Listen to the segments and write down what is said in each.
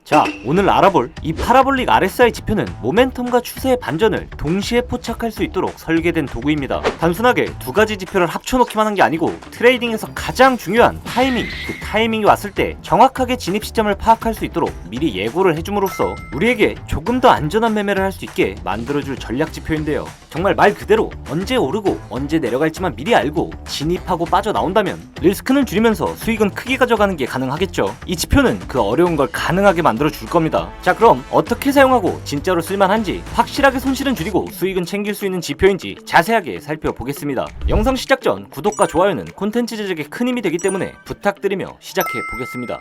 자, 오늘 알아볼 이 파라볼릭 RSI 지표는 모멘텀과 추세의 반전을 동시에 포착할 수 있도록 설계된 도구입니다. 단순하게 두 가지 지표를 합쳐놓기만 한 게 아니고 트레이딩에서 가장 중요한 타이밍, 그 타이밍이 왔을 때 정확하게 진입 시점을 파악할 수 있도록 미리 예고를 해줌으로써 우리에게 조금 더 안전한 매매를 할 수 있게 만들어줄 전략 지표인데요. 정말 말 그대로 언제 오르고 언제 내려갈지만 미리 알고 진입하고 빠져나온다면 리스크는 줄이면서 수익은 크게 가져가는 게 가능하겠죠. 이 지표는 그 어려운 걸 가능하게 만들어 줄 겁니다. 자, 그럼 어떻게 사용하고 진짜로 쓸만한지, 확실하게 손실은 줄이고 수익은 챙길 수 있는 지표인지 자세하게 살펴보겠습니다. 영상 시작 전 구독과 좋아요는 콘텐츠 제작에 큰 힘이 되기 때문에 부탁드리며 시작해 보겠습니다.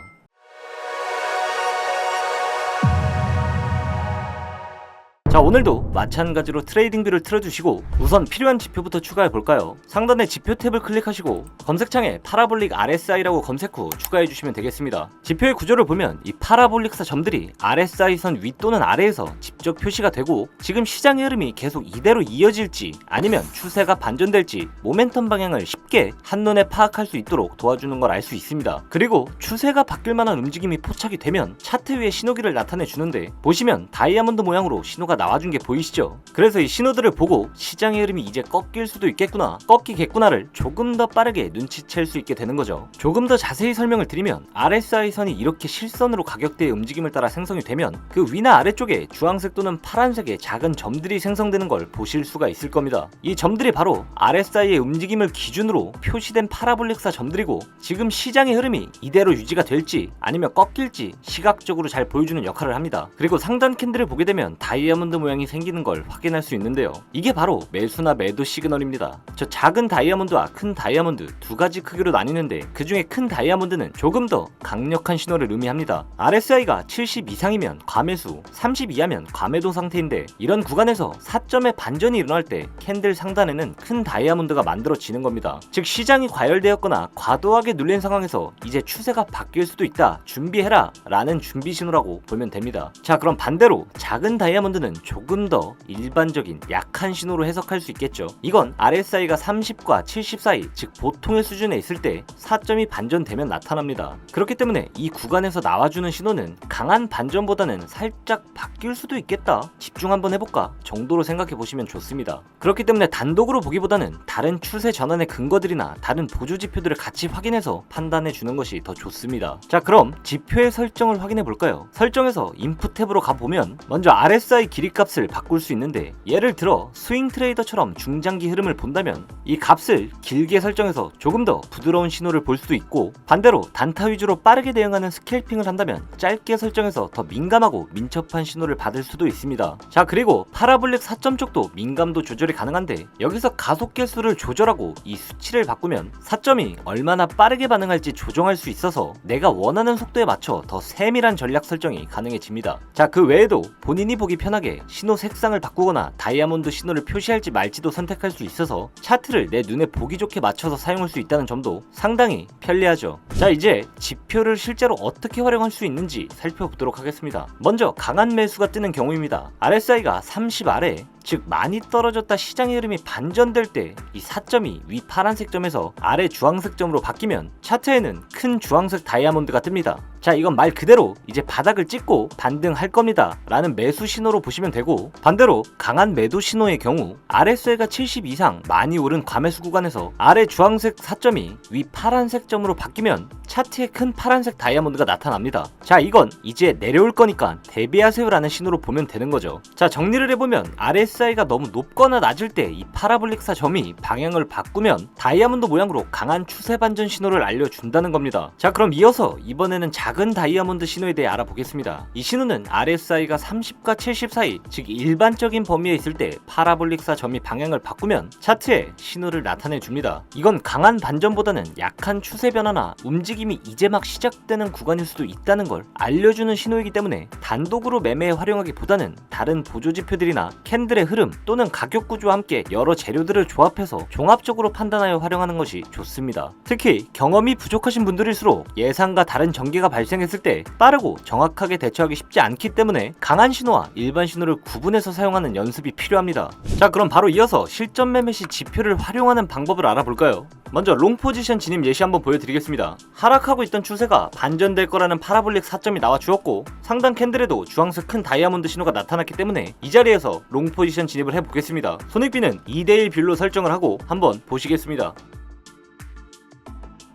자, 오늘도 마찬가지로 트레이딩뷰를 틀어주시고 우선 필요한 지표부터 추가해볼까요? 상단의 지표 탭을 클릭하시고 검색창에 파라볼릭 RSI라고 검색 후 추가해주시면 되겠습니다. 지표의 구조를 보면 이 파라볼릭사 점들이 RSI선 위 또는 아래에서 직접 표시가 되고 지금 시장의 흐름이 계속 이대로 이어질지 아니면 추세가 반전될지 모멘텀 방향을 쉽게 한눈에 파악할 수 있도록 도와주는 걸 알 수 있습니다. 그리고 추세가 바뀔 만한 움직임이 포착이 되면 차트 위에 신호기를 나타내 주는데 보시면 다이아몬드 모양으로 신호가 나와준 게 보이시죠? 그래서 이 신호들을 보고 시장의 흐름이 이제 꺾일 수도 있겠구나, 꺾이겠구나를 조금 더 빠르게 눈치챌 수 있게 되는 거죠. 조금 더 자세히 설명을 드리면 RSI선이 이렇게 실선으로 가격대의 움직임을 따라 생성이 되면 그 위나 아래쪽에 주황색 또는 파란색의 작은 점들이 생성되는 걸 보실 수가 있을 겁니다. 이 점들이 바로 RSI의 움직임을 기준으로 표시된 파라볼릭사 점들이고 지금 시장의 흐름이 이대로 유지가 될지 아니면 꺾일지 시각적으로 잘 보여주는 역할을 합니다. 그리고 상단 캔들을 보게 되면 다이아몬드 모양이 생기는 걸 확인할 수 있는데요. 이게 바로 매수나 매도 시그널입니다. 저 작은 다이아몬드와 큰 다이아몬드 두 가지 크기로 나뉘는데 그 중에 큰 다이아몬드는 조금 더 강력한 신호를 의미합니다. RSI가 70 이상이면 과매수, 30 이하면 과매도 상태인데 이런 구간에서 4점의 반전이 일어날 때 캔들 상단에는 큰 다이아몬드가 만들어지는 겁니다. 즉 시장이 과열되었거나 과도하게 눌린 상황에서 이제 추세가 바뀔 수도 있다, 준비해라 라는 준비 신호라고 보면 됩니다. 자, 그럼 반대로 작은 다이아몬드는 조금 더 일반적인 약한 신호로 해석할 수 있겠죠. 이건 RSI가 30과 70 사이, 즉 보통의 수준에 있을 때 4점이 반전되면 나타납니다. 그렇기 때문에 이 구간에서 나와주는 신호는 강한 반전보다는 살짝 바뀔 수도 있겠다, 집중 한번 해볼까 정도로 생각해 보시면 좋습니다. 그렇기 때문에 단독으로 보기보다는 다른 추세 전환의 근거들이나 다른 보조 지표들을 같이 확인해서 판단해 주는 것이 더 좋습니다. 자, 그럼 지표의 설정을 확인해 볼까요? 설정에서 인풋 탭으로 가보면 먼저 RSI 길이값을 바꿀 수 있는데 예를 들어 스윙 트레이더처럼 중장기 흐름을 본다면 이 값을 길게 설정해서 조금 더 부드러운 신호를 볼 수도 있고, 반대로 단타 위주로 빠르게 대응하는 스캘핑을 한다면 짧게 설정해서 더 민감하고 민첩한 신호를 받을 수도 있습니다. 자, 그리고 파라볼릭 4점 쪽도 민감도 조절이 가능한데 여기서 가속 개수를 조절하고 이 수치를 바꾸면 4점이 얼마나 빠르게 반응할지 조정할 수 있어서 내가 원하는 속도에 맞춰 더 세밀한 전략 설정이 가능해집니다. 자, 그 외에도 본인이 보기 편하게 신호 색상을 바꾸거나 다이아몬드 신호를 표시할지 말지도 선택할 수 있어서 차트를 내 눈에 보기 좋게 맞춰서 사용할 수 있다는 점도 상당히 편리하죠. 자, 이제 지표를 실제로 어떻게 활용할 수 있는지 살펴보도록 하겠습니다. 먼저 강한 매수가 뜨는 경우입니다. RSI가 30 아래, 즉 많이 떨어졌다 시장의 흐름이 반전될 때 이 4점이 위 파란색 점에서 아래 주황색 점으로 바뀌면 차트에는 큰 주황색 다이아몬드가 뜹니다. 자, 이건 말 그대로 이제 바닥을 찍고 반등할 겁니다 라는 매수 신호로 보시면 되고, 반대로 강한 매도 신호의 경우 RSI가 70 이상 많이 오른 과매수 구간에서 아래 주황색 4점이 위 파란색 점으로 바뀌면 차트에 큰 파란색 다이아몬드가 나타납니다. 자, 이건 이제 내려올 거니까 대비하세요 라는 신호로 보면 되는 거죠. 자, 정리를 해보면 RSI가 너무 높거나 낮을 때 이 파라볼릭사 점이 방향을 바꾸면 다이아몬드 모양으로 강한 추세 반전 신호를 알려준다는 겁니다. 자, 그럼 이어서 이번에는 작은 다이아몬드 신호에 대해 알아보겠습니다. 이 신호는 RSI가 30과 70 사이, 즉 일반적인 범위에 있을 때 파라볼릭사 점이 방향을 바꾸면 차트에 신호를 나타내 줍니다. 이건 강한 반전보다는 약한 추세 변화나 움직임이 이제 막 시작되는 구간일 수도 있다는 걸 알려주는 신호이기 때문에 단독으로 매매에 활용하기보다는 다른 보조 지표들이나 캔들의 흐름 또는 가격 구조와 함께 여러 재료들을 조합해서 종합적으로 판단하여 활용하는 것이 좋습니다. 특히 경험이 부족하신 분들일수록 예상과 다른 전개가 발생 발생했을 때 빠르고 정확하게 대처하기 쉽지 않기 때문에 강한 신호와 일반 신호를 구분해서 사용하는 연습이 필요합니다. 자, 그럼 바로 이어서 실전 매매 시 지표를 활용하는 방법을 알아볼까요? 먼저 롱 포지션 진입 예시 한번 보여드리겠습니다. 하락하고 있던 추세가 반전될 거라는 파라볼릭 4점이 나와 주었고 상단 캔들에도 주황색 큰 다이아몬드 신호가 나타났기 때문에 이 자리에서 롱 포지션 진입을 해보겠습니다. 손익비는 2대1 비율로 설정을 하고 한번 보시겠습니다.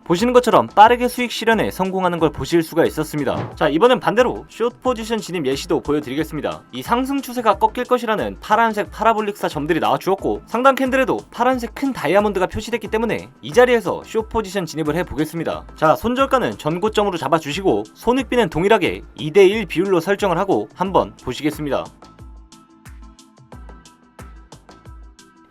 보시는 것처럼 빠르게 수익 실현에 성공하는 걸 보실 수가 있었습니다. 자, 이번엔 반대로 숏 포지션 진입 예시도 보여드리겠습니다. 이 상승 추세가 꺾일 것이라는 파란색 파라볼릭사 점들이 나와 주었고 상단 캔들에도 파란색 큰 다이아몬드가 표시됐기 때문에 이 자리에서 숏 포지션 진입을 해보겠습니다. 자, 손절가는 전고점으로 잡아주시고 손익비는 동일하게 2대1 비율로 설정을 하고 한번 보시겠습니다.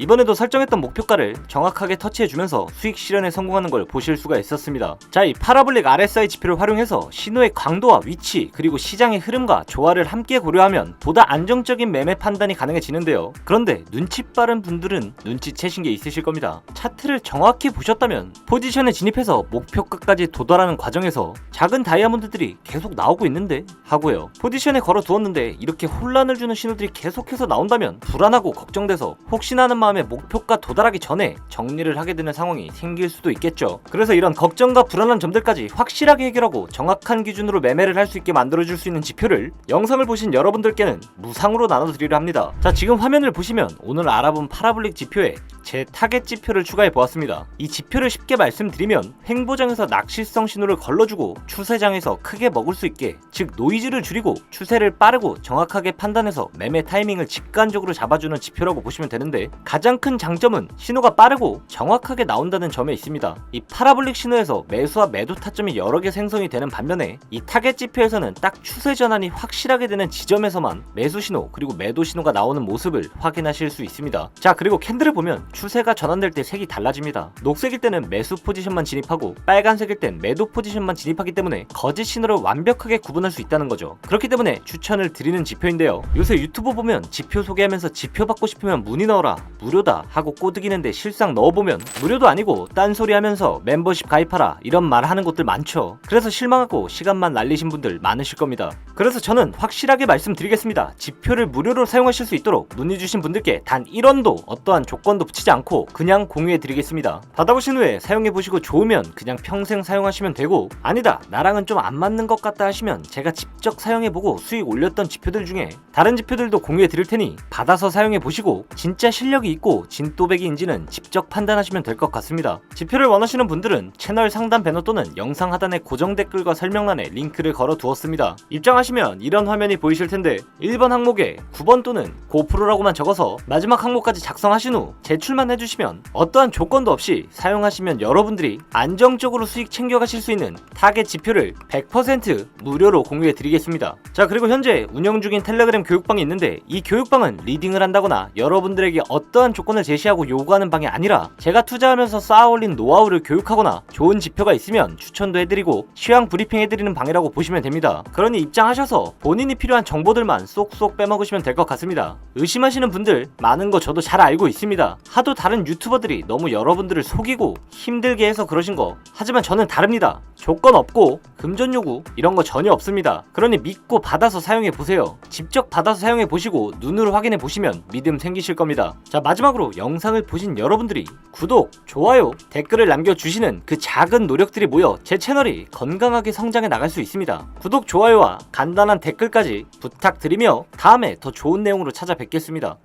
이번에도 설정했던 목표가를 정확하게 터치해주면서 수익 실현에 성공하는 걸 보실 수가 있었습니다. 자, 이 파라볼릭 RSI 지표를 활용해서 신호의 강도와 위치 그리고 시장의 흐름과 조화를 함께 고려하면 보다 안정적인 매매 판단이 가능해지는데요. 그런데 눈치 빠른 분들은 눈치채신 게 있으실 겁니다. 차트를 정확히 보셨다면 포지션에 진입해서 목표가까지 도달하는 과정에서 작은 다이아몬드들이 계속 나오고 있는데 하고요. 포지션에 걸어두었는데 이렇게 혼란을 주는 신호들이 계속해서 나온다면 불안하고 걱정돼서 혹시나 하는 마음에 목표가 도달하기 전에 정리를 하게 되는 상황이 생길 수도 있겠죠. 그래서 이런 걱정과 불안한 점들까지 확실하게 해결하고 정확한 기준으로 매매를 할 수 있게 만들어줄 수 있는 지표를 영상을 보신 여러분들께는 무상으로 나눠드리려 합니다. 자, 지금 화면을 보시면 오늘 알아본 파라볼릭 지표에 제 타겟 지표를 추가해 보았습니다. 이 지표를 쉽게 말씀드리면 횡보장에서 낚시성 신호를 걸러주고 추세장에서 크게 먹을 수 있게, 즉 노이즈를 줄이고 추세를 빠르고 정확하게 판단해서 매매 타이밍을 직관적으로 잡아주는 지표라고 보시면 되는데 가장 큰 장점은 신호가 빠르고 정확하게 나온다는 점에 있습니다. 이 파라볼릭 신호에서 매수와 매도 타점이 여러 개 생성이 되는 반면에 이 타겟 지표에서는 딱 추세 전환이 확실하게 되는 지점에서만 매수 신호 그리고 매도 신호가 나오는 모습을 확인하실 수 있습니다. 자, 그리고 캔들을 보면 추세가 전환될 때 색이 달라집니다. 녹색일 때는 매수 포지션만 진입하고 빨간색일 땐 매도 포지션만 진입하기 때문에 거짓 신호를 완벽하게 구분할 수 있다는 거죠. 그렇기 때문에 추천을 드리는 지표인데요. 요새 유튜브 보면 지표 소개하면서 지표 받고 싶으면 문의 넣어라, 무료다 하고 꼬드기는데 실상 넣어보면 무료도 아니고 딴소리 하면서 멤버십 가입하라 이런 말 하는 곳들 많죠. 그래서 실망하고 시간만 날리신 분들 많으실 겁니다. 그래서 저는 확실하게 말씀드리겠습니다. 지표를 무료로 사용하실 수 있도록 문의 주신 분들께 단 1원도 어떠한 조건도 붙이지 않고 그냥 공유해 드리겠습니다. 받아보신 후에 사용해 보시고 좋으면 그냥 평생 사용하시면 되고, 아니다 나랑은 좀 안 맞는 것 같다 하시면 제가 직접 사용해 보고 수익 올렸던 지표들 중에 다른 지표들도 공유해 드릴 테니 받아서 사용해 보시고 진짜 실력이 있고 진또배기인지는 직접 판단하시면 될 것 같습니다. 지표를 원하시는 분들은 채널 상단 배너 또는 영상 하단의 고정 댓글과 설명란에 링크를 걸어 두었습니다. 입장하시면 이런 화면이 보이실 텐데 1번 항목에 9번 또는 고프로라고만 적어서 마지막 항목까지 작성하신 후 제출만 해주시면 어떠한 조건도 없이 사용하시면 여러분들이 안정적으로 수익 챙겨가실 수 있는 타겟 지표를 100% 무료로 공유해 드리겠습니다. 자, 그리고 현재 운영 중인 텔레그램 교육방이 있는데 이 교육방은 리딩을 한다거나 여러분들에게 어떠한 조건을 제시하고 요구하는 방이 아니라 제가 투자하면서 쌓아올린 노하우를 교육하거나 좋은 지표가 있으면 추천도 해드리고 취향 브리핑 해드리는 방이라고 보시면 됩니다. 그러니 입장하셔서 본인이 필요한 정보들만 쏙쏙 빼먹으시면 될 것 같습니다. 의심하시는 분들 많은 거 저도 잘 알고 있습니다. 하도 다른 유튜버들이 너무 여러분들을 속이고 힘들게 해서 그러신 거, 하지만 저는 다릅니다. 조건 없고 금전 요구 이런 거 전혀 없습니다. 그러니 믿고 받아서 사용해 보세요. 직접 받아서 사용해 보시고 눈으로 확인해 보시면 믿음 생기실 겁니다. 자, 마지막으로 영상을 보신 여러분들이 구독, 좋아요, 댓글을 남겨주시는 그 작은 노력들이 모여 제 채널이 건강하게 성장해 나갈 수 있습니다. 구독, 좋아요와 간단한 댓글까지 부탁드리며 다음에 더 좋은 내용으로 찾아뵙겠습니다.